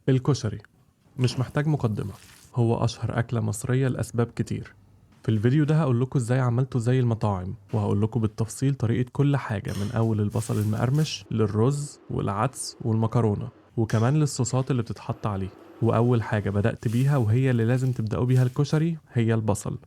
الكشري مش محتاج مقدمة. هو أشهر أكلة مصرية لأسباب كتير. في الفيديو ده هقول لكم ازاي عملته زي المطاعم، وهقول لكم بالتفصيل طريقة كل حاجة من أول البصل المقرمش للرز والعدس والمكرونة، وكمان للصوصات اللي بتتحط عليه. وأول حاجة بدأت بيها وهي اللي لازم تبدأوا بيها الكشري هي البصل.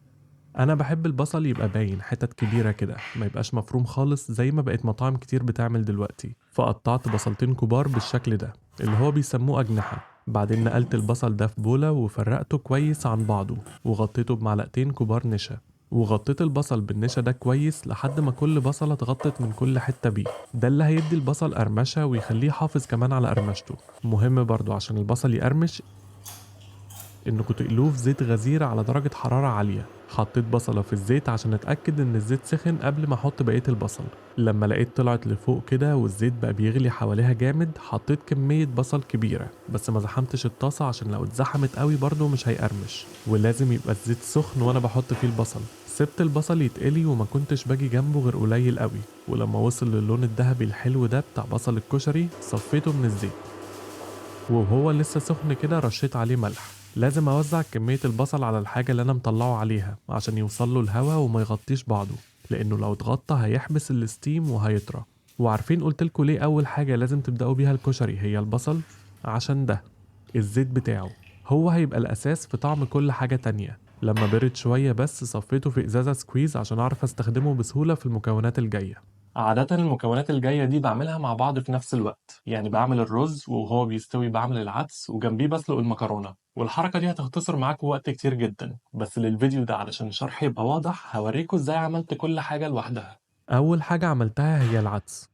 أنا بحب البصل يبقى باين حتت كبيرة كده، ما يبقاش مفروم خالص زي ما بقت مطاعم كتير بتعمل دلوقتي. فقطعت بصلتين كبار بالشكل ده اللي هو بيسموه أجنحة. بعدين نقلت البصل ده في بولة وفرقته كويس عن بعضه، وغطيته بمعلقتين كبار نشا. وغطيت البصل بالنشا ده كويس لحد ما كل بصلة اتغطت من كل حتة بيه. ده اللي هيدي البصل قرمشة ويخليه حافظ كمان على قرمشته. مهم برضو عشان البصل يقرمش انكم تقلوه في زيت غزير على درجة حرارة عالية. حطيت بصلة في الزيت عشان اتأكد ان الزيت سخن قبل ما احط بقية البصل. لما لقيت طلعت لفوق كده والزيت بقى بيغلي حواليها جامد، حطيت كمية بصل كبيرة بس ما زحمتش الطاسة عشان لو اتزحمت قوي برضه مش هيقرمش. ولازم يبقى الزيت سخن وانا بحط فيه البصل. سبت البصل يتقلي وما كنتش باجي جنبه غير قليل قوي، ولما وصل للون الذهبي الحلو ده بتاع بصل الكشري صفيته من الزيت. وهو لسه سخن كده رشيت عليه ملح. لازم اوزع كمية البصل على الحاجة اللي انا مطلعه عليها عشان يوصله الهواء وما يغطيش بعضه، لانه لو اتغطى هيحبس الستيم وهيطرى. وعارفين قلتلكوا ليه اول حاجة لازم تبدأوا بيها الكشري هي البصل؟ عشان ده الزيت بتاعه هو هيبقى الاساس في طعم كل حاجة تانية. لما برد شوية بس صفيته في ازازة سكويز عشان اعرف استخدمه بسهولة في المكونات الجاية. عادة المكونات الجاية دي بعملها مع بعض في نفس الوقت، يعني بعمل الرز وهو بيستوي بعمل العدس وجنبيه بسلق المكرونة، والحركة دي هتختصر معاكم وقت كتير جدا. بس للفيديو ده علشان الشرح يبقى واضح هوريكم ازاي عملت كل حاجة لوحدها. أول حاجة عملتها هي العدس.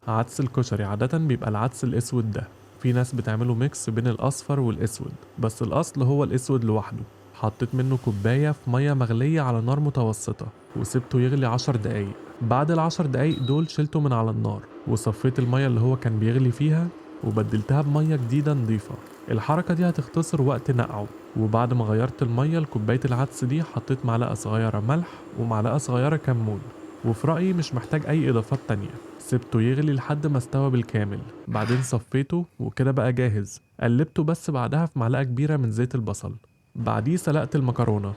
عدس الكشري عادة بيبقى العدس الأسود ده. في ناس بتعمله ميكس بين الأصفر والأسود، بس الأصل هو الأسود لوحده. حطيت منه كوباية في مية مغلية على نار متوسطة وسبته يغلي 10 دقايق. بعد ال10 دقايق دول شلته من على النار وصفيت المية اللي هو كان بيغلي فيها وبدلتها بمية جديدة نضيفة. الحركة دي هتختصر وقت نقعه. وبعد ما غيرت المية لكوباية العدس دي حطيت معلقة صغيرة ملح ومعلقة صغيرة كمون، وفي رأيي مش محتاج أي إضافات تانية. سبته يغلي لحد ما استوى بالكامل، بعدين صفيته وكده بقى جاهز. قلبته بس بعدها في معلقة كبيرة من زيت البصل. بعديه سلقت المكرونة.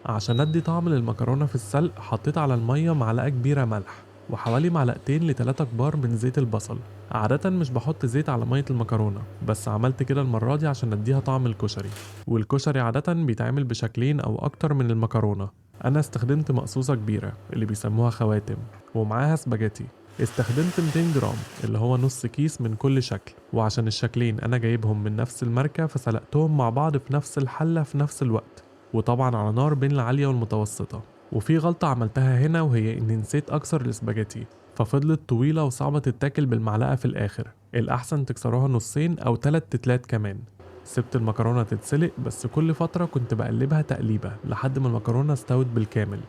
عشان ادي طعم للمكرونة في السلق حطيت على المية معلقة كبيرة ملح وحوالي معلقتين لتلاتة كبار من زيت البصل. عادة مش بحط زيت على مية المكرونة، بس عملت كده المرة دي عشان اديها طعم الكشري. والكشري عادة بيتعمل بشكلين او اكتر من المكرونة. انا استخدمت مقصوصة كبيرة اللي بيسموها خواتم، ومعاها سباجيتي. استخدمت 200 جرام اللي هو نص كيس من كل شكل، وعشان الشكلين انا جايبهم من نفس الماركة فسلقتهم مع بعض في نفس الحلة في نفس الوقت، وطبعا على نار بين العالية والمتوسطة. وفي غلطة عملتها هنا وهي اني نسيت اكسر الاسباجيتي، ففضلت طويلة وصعبة تتاكل بالمعلقة في الاخر. الاحسن تكسروها نصين او 3 تلات كمان. سبت المكرونة تتسلق بس كل فترة كنت بقلبها تقليبة لحد ما المكرونة استوت بالكامل.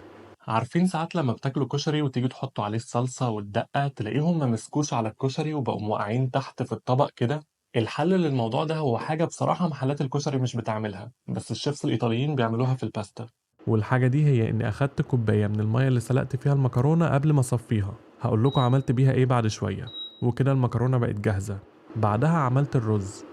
عارفين ساعات لما بتاكلوا كشري وتيجي تحطوا عليه الصلصة والدقة تلاقيهم ما مسكوش على الكشري وبقوا موقعين تحت في الطبق كده؟ الحل للموضوع ده هو حاجة بصراحة محلات الكشري مش بتعملها، بس الشيفs الإيطاليين بيعملوها في الباستا. والحاجة دي هي إني أخدت كوباية من المية اللي سلقت فيها المكرونة قبل ما أصفيها. هقول لكم عملت بيها إيه بعد شوية. وكده المكرونة بقت جاهزة. بعدها عملت الرز.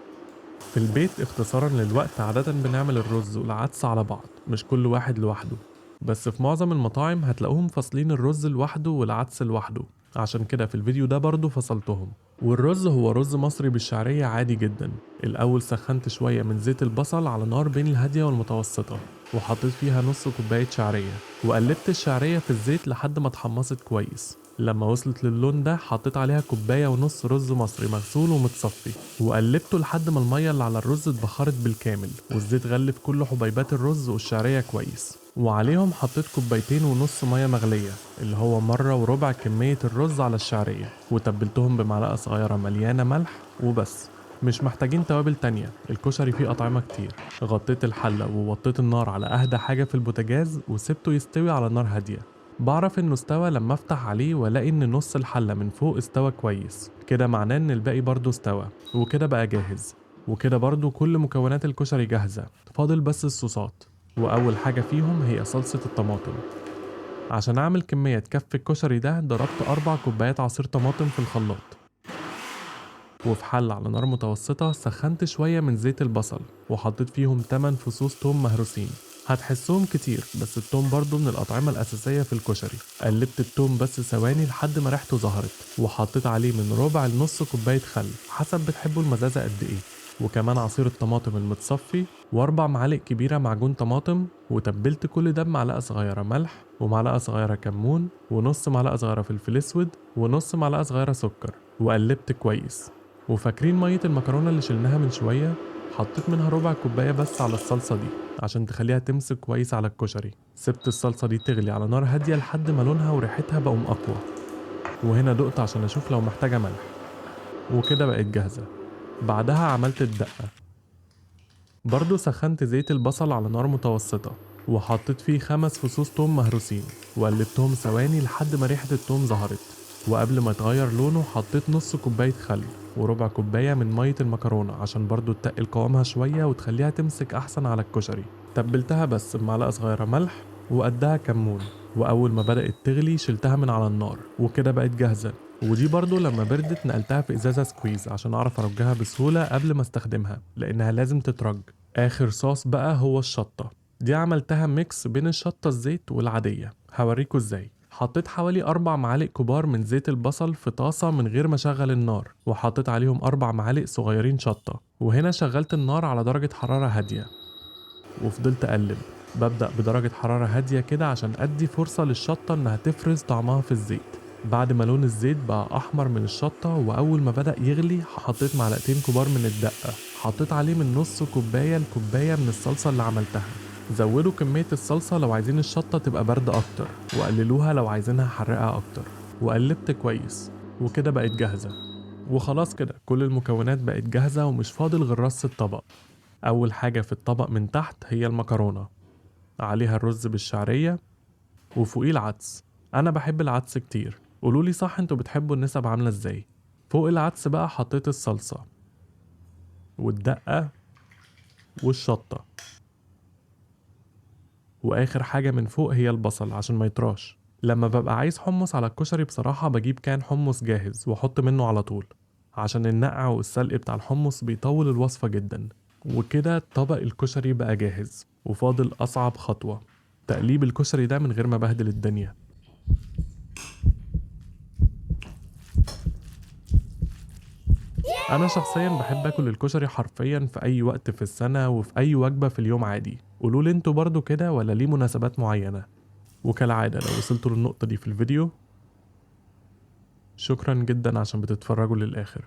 في البيت اختصارا للوقت عادة بنعمل الرز والعدس على بعض، مش كل واحد لوحده. بس في معظم المطاعم هتلاقوهم فاصلين الرز لوحده والعدس لوحده، عشان كده في الفيديو ده برضو فصلتهم. والرز هو رز مصري بالشعرية عادي جدا. الأول سخنت شوية من زيت البصل على نار بين الهادية والمتوسطة، وحطيت فيها نص كوباية شعرية وقلبت الشعرية في الزيت لحد ما اتحمصت كويس. لما وصلت للون ده حطيت عليها كوباية ونص رز مصري مغسول ومتصفي وقلبته لحد ما المية اللي على الرز اتبخرت بالكامل والزيت غلف كل حبيبات الرز والشعرية كويس. وعليهم حطيت كوبايتين ونص مية مغلية اللي هو مرة وربع كمية الرز على الشعرية، وتبلتهم بمعلقة صغيرة مليانة ملح وبس. مش محتاجين توابل تانية، الكشري فيه أطعمة كتير. غطيت الحلة ووطيت النار على أهدى حاجة في البوتاجاز وسبته يستوي على نار هادية. بعرف انه استوى لما افتح عليه والاقي ان نص الحلة من فوق استوى كويس، كده معناه ان الباقي برضو استوى. وكده بقى جاهز. وكده برضو كل مكونات الكشري جاهزة، فاضل بس الصوصات. واول حاجة فيهم هي صلصة الطماطم. عشان اعمل كمية تكفي الكشري ده ضربت 4 كوبايات عصير طماطم في الخلاط. وفي حل على نار متوسطة سخنت شوية من زيت البصل وحطيت فيهم 8 فصوص توم مهروسين. هتحسهم كتير بس التوم برضو من الأطعمة الأساسية في الكشري. قلبت التوم بس ثواني لحد ما ريحته ظهرت، وحطيت عليه من ربع لنص كوباية خل حسب بتحبوا المزازة قد ايه، وكمان عصير الطماطم المتصفي، و4 معالق كبيرة معجون طماطم. وتبلت كل ده بمعلقة صغيرة ملح ومعلقة صغيرة كمون ونص معلقة صغيرة فلفل اسود ونص معلقة صغيرة سكر، وقلبت كويس. وفاكرين مية المكرونة اللي شلناها من شوية؟ حطيت منها ربع كوباية بس على الصلصة دي عشان تخليها تمسك كويس على الكشري. سبت الصلصة دي تغلي على نار هادية لحد ما لونها وريحتها بقوا أقوى، وهنا دقت عشان أشوف لو محتاجة ملح، وكده بقت جاهزة. بعدها عملت الدقة. برضو سخنت زيت البصل على نار متوسطة وحطيت فيه 5 فصوص توم مهروسين وقلبتهم ثواني لحد ما ريحة التوم ظهرت. وقبل ما يتغير لونه حطيت نص كوباية خل وربع كوباية من مية المكرونة عشان برضو تقل قوامها شوية وتخليها تمسك أحسن على الكشري. تبلتها بس بمعلقة صغيرة ملح وقدها كمون، وأول ما بدأت تغلي شلتها من على النار وكده بقت جاهزة. ودي برضو لما بردت نقلتها في ازازة سكويز عشان اعرف ارجها بسهولة قبل ما استخدمها لانها لازم تترج. اخر صوص بقى هو الشطة. دي عملتها ميكس بين الشطة الزيت والعادية، هوريكوا ازاي. حطيت حوالي 4 معالق كبار من زيت البصل في طاسة من غير ما اشغل النار، وحطيت عليهم 4 معالق صغيرين شطة، وهنا شغلت النار على درجة حرارة هادية وفضلت اقلب. ببدأ بدرجة حرارة هادية كده عشان ادي فرصة للشطة انها تفرز طعمها في الزيت. بعد ما لون الزيت بقى احمر من الشطة واول ما بدأ يغلي حطيت معلقتين كبار من الدقة، حطيت عليه من نص كوباية لكوباية من الصلصة اللي عملتها. زودوا كمية الصلصة لو عايزين الشطة تبقى باردة اكتر، وقللوها لو عايزينها حرقة اكتر. وقلبت كويس وكده بقت جاهزة. وخلاص كده كل المكونات بقت جاهزة ومش فاضل غير رص الطبق. أول حاجة في الطبق من تحت هي المكرونة، عليها الرز بالشعرية وفوقيه العدس. أنا بحب العدس كتير، قولولي صح انتوا بتحبوا النسب عاملة ازاي. فوق العدس بقى حطيت الصلصة والدقة والشطة، وآخر حاجة من فوق هي البصل عشان ما يطراش. لما ببقى عايز حمص على الكشري بصراحة بجيب كان حمص جاهز وأحط منه على طول، عشان النقع والسلق بتاع الحمص بيطول الوصفة جدا. وكده طبق الكشري بقى جاهز، وفاضل أصعب خطوة، تقليب الكشري ده من غير ما بهدل الدنيا. أنا شخصيا بحب أكل الكشري حرفيا في أي وقت في السنة وفي أي وجبة في اليوم عادي. قولولي انتوا برضو كده ولا ليه مناسبات معينة. وكالعادة لو وصلتوا للنقطة دي في الفيديو شكرا جدا عشان بتتفرجوا للآخر.